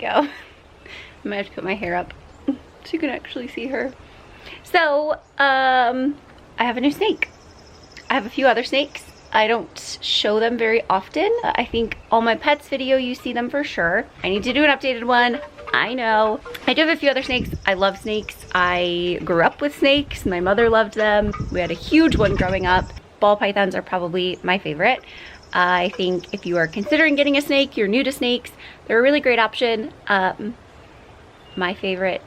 go. I'm gonna have to put my hair up so you can actually see her. So, I have a new snake. I have a few other snakes. I don't show them very often. I think all my pets video, you see them for sure. I need to do an updated one. I know. I do have a few other snakes. I love snakes. I grew up with snakes. My mother loved them. We had a huge one growing up. Ball pythons are probably my favorite. I think if you are considering getting a snake, you're new to snakes, they're a really great option. My favorite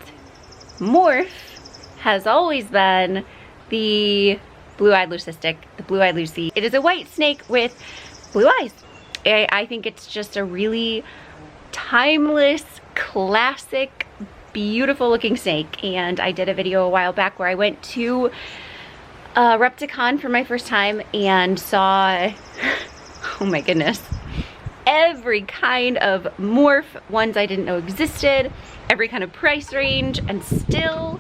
morph has always been the blue-eyed leucistic, the blue-eyed Lucy. It is a white snake with blue eyes. I think it's just a really timeless, classic, beautiful looking snake. And I did a video a while back where I went to Repticon for my first time and saw, oh my goodness, every kind of morph, ones I didn't know existed, every kind of price range, and still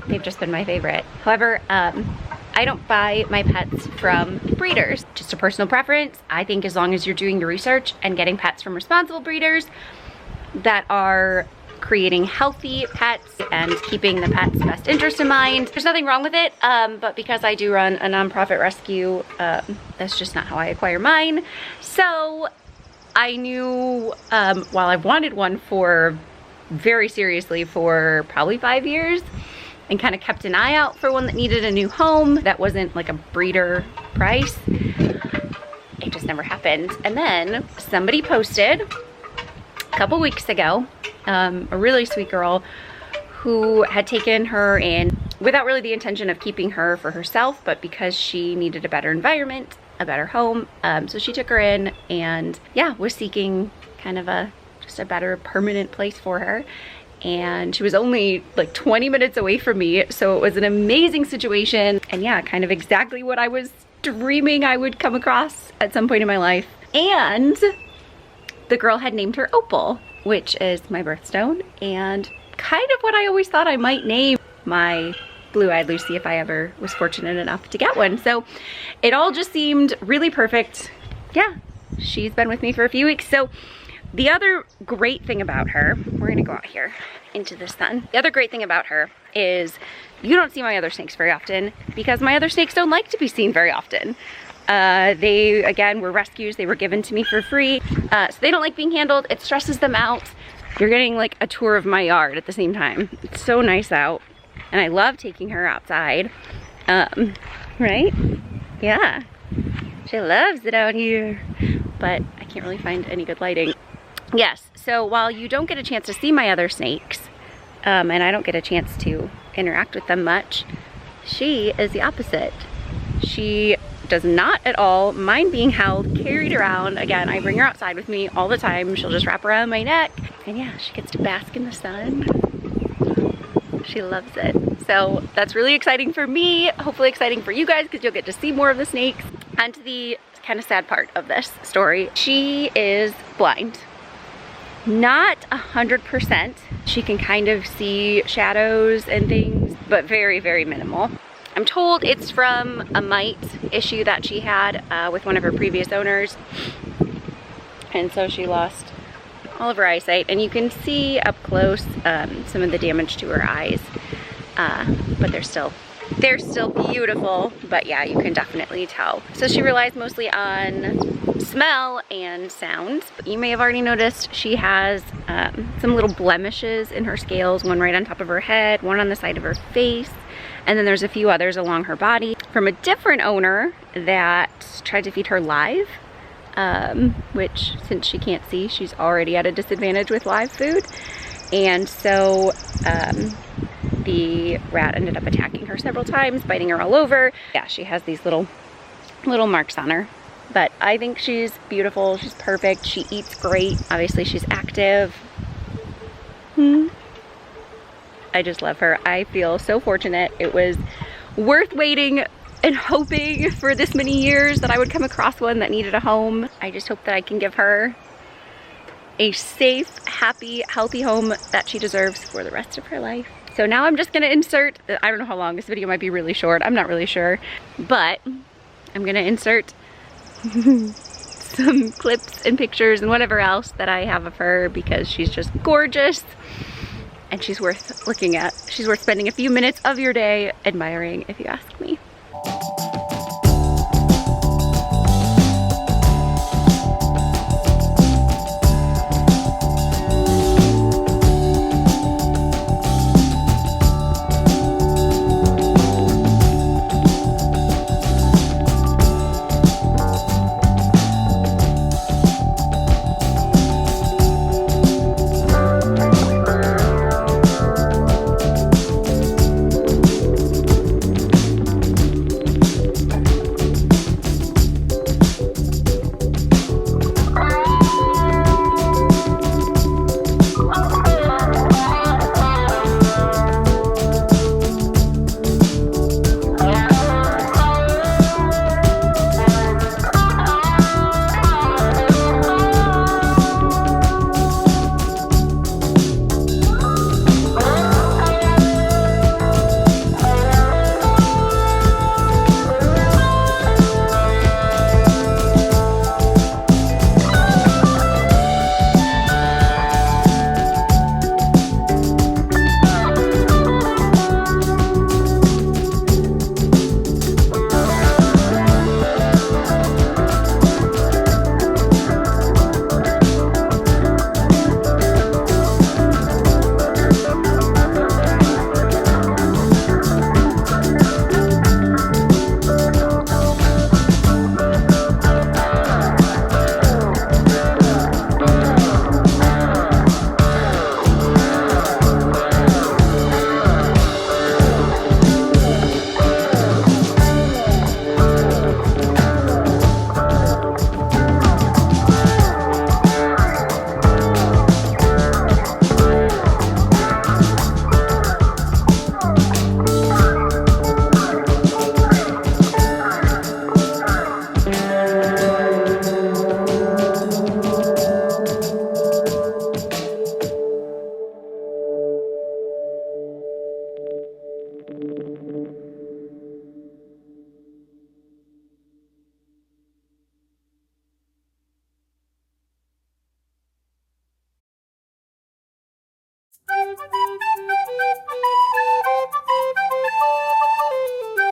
they've just been my favorite. However, I don't buy my pets from breeders. Just a personal preference. I think as long as you're doing your research and getting pets from responsible breeders that are creating healthy pets and keeping the pet's best interest in mind, there's nothing wrong with it. But because I do run a nonprofit rescue, that's just not how I acquire mine. So I knew, while I've wanted one for very seriously for probably 5 years, and kind of kept an eye out for one that needed a new home that wasn't like a breeder price, it just never happened. And then somebody posted a couple weeks ago, a really sweet girl who had taken her in without really the intention of keeping her for herself, but because she needed a better environment, a better home. So she took her in and yeah, was seeking kind of just a better permanent place for her. And she was only like 20 minutes away from me, so it was an amazing situation. And yeah, kind of exactly what I was dreaming I would come across at some point in my life. And the girl had named her Opal, which is my birthstone, and kind of what I always thought I might name my blue-eyed Lucy if I ever was fortunate enough to get one. So it all just seemed really perfect. Yeah, she's been with me for a few weeks. So the other great thing about her, we're gonna go out here into the sun. The other great thing about her is you don't see my other snakes very often because my other snakes don't like to be seen very often. They, again, were rescues. They were given to me for free. So they don't like being handled. It stresses them out. You're getting like a tour of my yard at the same time. It's so nice out. And I love taking her outside. Right? Yeah. She loves it out here. But I can't really find any good lighting. Yes, so while you don't get a chance to see my other snakes, and I don't get a chance to interact with them much, she is the opposite. She does not at all mind being held, carried around. Again, I bring her outside with me all the time. She'll just wrap around my neck. And yeah, she gets to bask in the sun. She loves it. So that's really exciting for me, hopefully exciting for you guys because you'll get to see more of the snakes. On to the kind of sad part of this story. She is blind. Not 100%. She can kind of see shadows and things, but very, very minimal. I'm told it's from a mite issue that she had with one of her previous owners. And so she lost all of her eyesight. And you can see up close some of the damage to her eyes. But they're still beautiful. But yeah, you can definitely tell. So she relies mostly on smell and sounds. But you may have already noticed she has some little blemishes in her scales, one right on top of her head, one on the side of her face, and then there's a few others along her body from a different owner that tried to feed her live, which since she can't see, she's already at a disadvantage with live food. And so the rat ended up attacking her several times, biting her all over. Yeah, she has these little marks on her. But I think she's beautiful, she's perfect, she eats great. Obviously she's active. I just love her. I feel so fortunate. It was worth waiting and hoping for this many years that I would come across one that needed a home. I just hope that I can give her a safe, happy, healthy home that she deserves for the rest of her life. So now I'm just gonna insert, I don't know how long, this video might be really short, I'm not really sure, but I'm gonna insert some clips and pictures and whatever else that I have of her, because she's just gorgeous and she's worth looking at. She's worth spending a few minutes of your day admiring, if you ask me.